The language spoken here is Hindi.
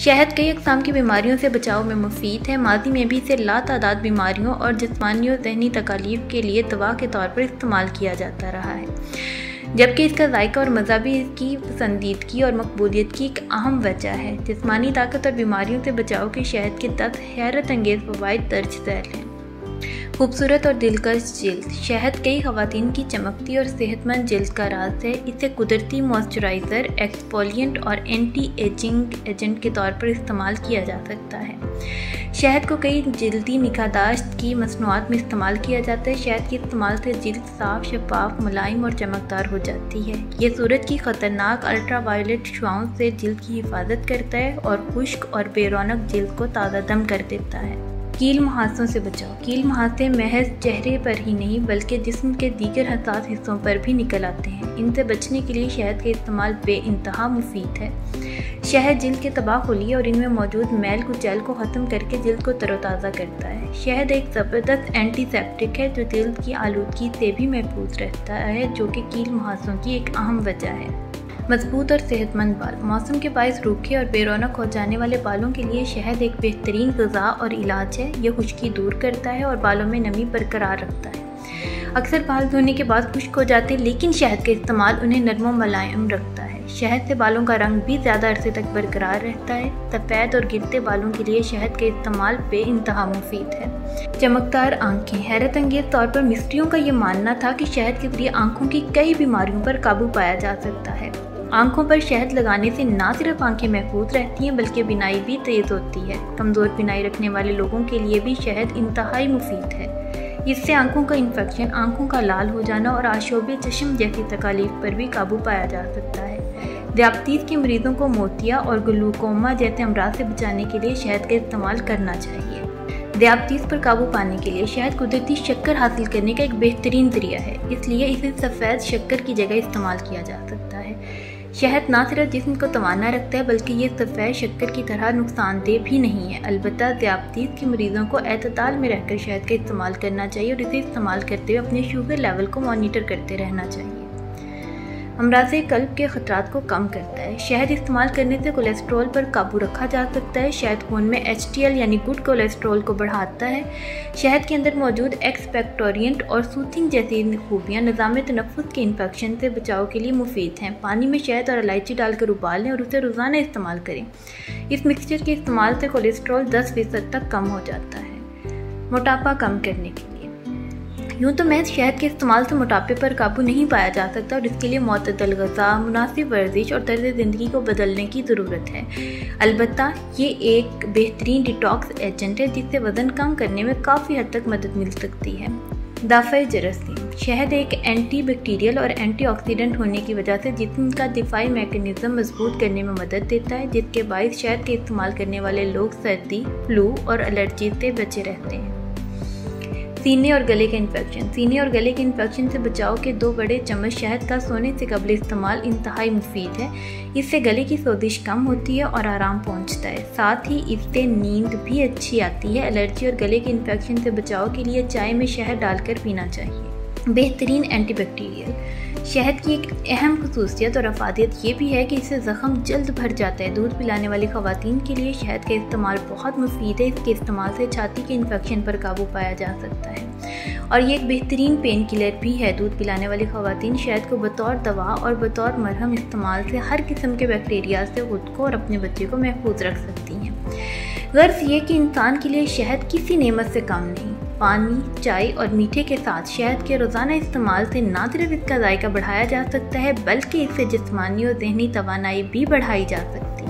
शहद कई अक़साम की बीमारियों से बचाव में मुफीद है। माजी में भी इसे लातादाद बीमारियों और जिस्मानी और ज़हनी तकालीफ के लिए दवा के तौर पर इस्तेमाल किया जाता रहा है, जबकि इसका जायका और मज़ा भी इसकी पसंदीदगी और मकबूलियत की एक अहम वजह है। जिस्मानी ताकत और बीमारियों से बचाव के शहद के 10 हैरत अंगेज़ फ़वाइद दर्ज झैल हैं। खूबसूरत और दिलकश जिल्द। शहद कई ख़वातीन की चमकती और सेहतमंद जिल्द का राज है। इसे कुदरती मॉइस्चराइज़र, एक्सफोलिएंट और एंटी एजिंग एजेंट के तौर पर इस्तेमाल किया जा सकता है। शहद को कई जिल्दी निगाहदाश्त की मसनूआत में इस्तेमाल किया जाता है। शहद के इस्तेमाल से जिल्द साफ, शफाफ, मुलायम और चमकदार हो जाती है। ये सूरज की ख़तरनाक अल्ट्रावायलेट शुआओं से जिल्द की हिफाजत करता है और खुश्क और बेरौनक जिल्द को ताज़ा दम कर देता है। कील मुहासों से बचाओ। कील मुहासे महज चेहरे पर ही नहीं बल्कि जिस्म के दीगर हसास हिस्सों पर भी निकल आते हैं। इनसे बचने के लिए शहद का इस्तेमाल बेइंतहा मुफीद है। शहद जिल्द के तबाहकुली और इनमें मौजूद मैल कुचैल को ख़त्म करके जिल्द को तरोताज़ा करता है। शहद एक ज़बरदस्त एंटीसेप्टिक है जो जिल्द की आलूदगी से भी महफूज रहता है, जो कि कील मुहासों की एक अहम वजह है। मजबूत और सेहतमंद बाल। मौसम के बायस रूखे और बेरौनक हो जाने वाले बालों के लिए शहद एक बेहतरीन ग़िज़ा और इलाज है। यह खुश्की दूर करता है और बालों में नमी बरकरार रखता है। अक्सर बाल धोने के बाद खुश्क हो जाते हैं, लेकिन शहद का इस्तेमाल उन्हें नरम व मुलायम रखता है। शहद से बालों का रंग भी ज़्यादा अरसे तक बरकरार रहता है। सफ़ेद और गिरते बालों के लिए शहद का इस्तेमाल बेइंतहा मुफीद है। चमकदार आँखें। हैरत अंगेज़ तौर पर मिस्त्रियों का ये मानना था कि शहद के ज़रिए आँखों की कई बीमारियों पर काबू पाया जा सकता है। आँखों पर शहद लगाने से न सिर्फ आँखें महफूज रहती हैं बल्कि बिनाई भी तेज़ होती है। कमज़ोर बिनाई रखने वाले लोगों के लिए भी शहद इंतहाई मुफीद है। इससे आँखों का इन्फेक्शन, आँखों का लाल हो जाना और आशोब चश्म जैसी तकालीफ पर भी काबू पाया जा सकता है। ज़ियादतीस के मरीजों को मोतिया और ग्लूकोमा जैसे अमराज से बचाने के लिए शहद का इस्तेमाल करना चाहिए। ज़ियादतीस पर काबू पाने के लिए शहद कुदरती शक्कर हासिल करने का एक बेहतरीन ज़रिया है, इसलिए इसे सफ़ेद शक्कर की जगह इस्तेमाल किया जा सकता है। शहद ना सिर्फ जिस्म को तवाना रखता है बल्कि ये सफ़ेद शक्कर की तरह नुकसानदेह भी नहीं है। अलबत्ता ज़ियादतीस के मरीजों को एतदाल में रहकर शहद का इस्तेमाल करना चाहिए और इसे इस्तेमाल करते हुए अपने शुगर लेवल को मॉनिटर करते रहना चाहिए। अमराज़े कल्ब के ख़तरात को कम करता है। शहद इस्तेमाल करने से कोलेस्ट्रॉल पर काबू रखा जा सकता है। शहद खून में HDL यानी गुड कोलेस्ट्रॉल को बढ़ाता है। शहद के अंदर मौजूद एक्सपेक्टोरिएंट और सूथिंग जैसी खूबियाँ निज़ाम तनफ़ुस के इन्फेक्शन से बचाव के लिए मुफीद हैं। पानी में शहद और इलायची डालकर उबाल लें और उसे रोज़ाना इस्तेमाल करें। इस मिक्सचर के इस्तेमाल से कोलेस्ट्रॉल 10% तक कम हो जाता है। मोटापा कम करने के लिए। यूँ तो महज शहद के इस्तेमाल से मोटापे पर काबू नहीं पाया जा सकता और इसके लिए मुतदल ग़िज़ा, मुनासिब वर्जिश और तर्ज़ ज़िंदगी को बदलने की ज़रूरत है। अलबत्ता ये एक बेहतरीन डिटॉक्स एजेंट है जिससे वज़न कम करने में काफ़ी हद तक मदद मिल सकती है। दाफ़े जरासीम। शहद एक एंटी बैक्टीरियल और एंटीऑक्सीडेंट होने की वजह से जिस्म का दिफाई मैकेनिज़्म मजबूत करने में मदद देता है, जिसके बायस शहद के इस्तेमाल करने वाले लोग सर्दी, फ्लू और एलर्जी से बचे रहते हैं। सीने और गले के इन्फेक्शन। सीने और गले के इन्फेक्शन से बचाव के 2 बड़े चम्मच शहद का सोने से कबल इस्तेमाल इंतहाई मुफीद है। इससे गले की सोजिश कम होती है और आराम पहुंचता है। साथ ही इससे नींद भी अच्छी आती है। एलर्जी और गले के इन्फेक्शन से बचाव के लिए चाय में शहद डालकर पीना चाहिए। बेहतरीन एंटीबैक्टीरियल। शहद की एक अहम खसूसियत और अफादियत ये भी है कि इससे ज़ख़म जल्द भर जाता है। दूध पिलाने वाली ख़वातीन के लिए शहद का इस्तेमाल बहुत मुफीद है। इसके इस्तेमाल से छाती के इन्फेक्शन पर काबू पाया जा सकता है और ये एक बेहतरीन पेन किलर भी है। दूध पिलाने वाली ख़वातीन शहद को बतौर दवा और बतौर मरहम इस्तेमाल से हर किस्म के बैक्टीरिया से खुद को और अपने बच्चे को महफूज रख सकती हैं। गर्ज़ ये कि इंसान के लिए शहद किसी नेमत से कम नहीं। पानी, चाय और मीठे के साथ शहद के रोज़ाना इस्तेमाल से न सिर्फ इसका जायका बढ़ाया जा सकता है बल्कि इससे जिस्मानी और ज़हनी तवानाई भी बढ़ाई जा सकती है।